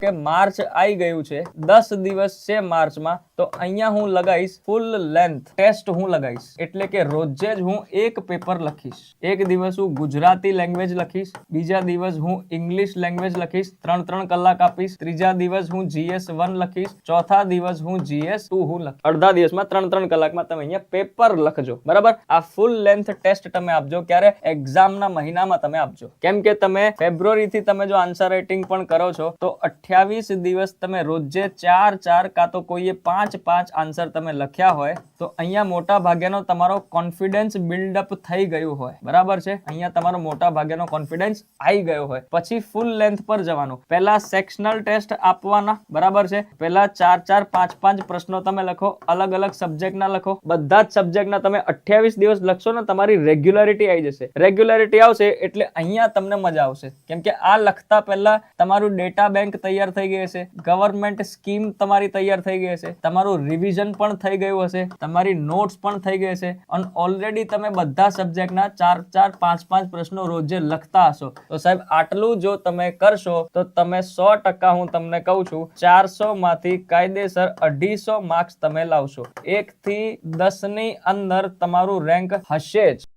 કે માર્ચ આવી ગયું છે, 10 દિવસ છે માર્ચમાં, તો અહીંયા હું લગાઈશ ફૂલ લેન્થ ટેસ્ટ હું લગાઈશ, એટલે કે રોજે જ હું એક પેપર લખીશ. એક દિવસ હું ગુજરાતી લેંગ્વેજ લખીશ, બીજા દિવસ હું ઇંગ્લિશ લેંગ્વેજ લખીશ, 3-3 કલાક આપીશ, ત્રીજા દિવસ હું GS1 લખીશ, ચોથા દિવસ હું GS2 હું લખીશ. અડધા દિવસમાં 3-3 કલાકમાં તમે અહીંયા પેપર લખજો. બરાબર, આ ફૂલ લેન્થ ટેસ્ટ તમે આપજો. ક્યારે? એક્ઝામના મહિનામાં તમે આપજો. કેમ કે તમે ફેબ્રુઆરી થી તમે જો આન્સર રાઇટિંગ પણ કરો છો તો 28 દિવસ તમે રોજે 4 કાં તો કોઈએ 5 આન્સર તમે લખ્યા હોય તો અહીંયા મોટા ભાગ્યાનો તમારો કોન્ફિડન્સ બિલ્ડઅપ થઈ ગયું હોય. બરાબર છે, અહીંયા તમારો મોટા ભાગ્યાનો કોન્ફિડન્સ આવી ગયો હોય. પછી ફૂલ લેન્થ પર જવાનું. પહેલા સેક્શનલ ટેસ્ટ આપવાના. બરાબર છે, પહેલા 4 5 પ્રશ્નો તમે લખો, અલગ અલગ સબ્જેક્ટના લખો. બધા જ સબ્જેક્ટના તમે 28 દિવસ લખશો ને, તમારી રેગ્યુલરિટી આવી જશે. રેગ્યુલરિટી આવશે એટલે અહીંયા તમને મજા આવશે. કેમ કે આ લખતા પહેલા તમારું ડેટા બેંક તૈયાર થઈ ગઈ હશે, ગવર્મેન્ટ સ્કીમ તમારી તૈયાર થઈ ગઈ હશે, તમારું રિવિઝન પણ થઈ ગયું હશે, તમારી નોટ્સ પણ થઈ ગઈ હશે, અને ઓલરેડી તમે બધા સબ્જેક્ટના 4 5 પ્રશ્નો રોજે લખતા હશો. તો સાહેબ આટલું જો તમે કરશો તો તમે 100% હું તમને કહું છું 400 માંથી કાયદેસર 250 માર્ક્સ તમે લાવશો. 1 થી 10 ની અંદર તમારું રેન્ક હશે જ.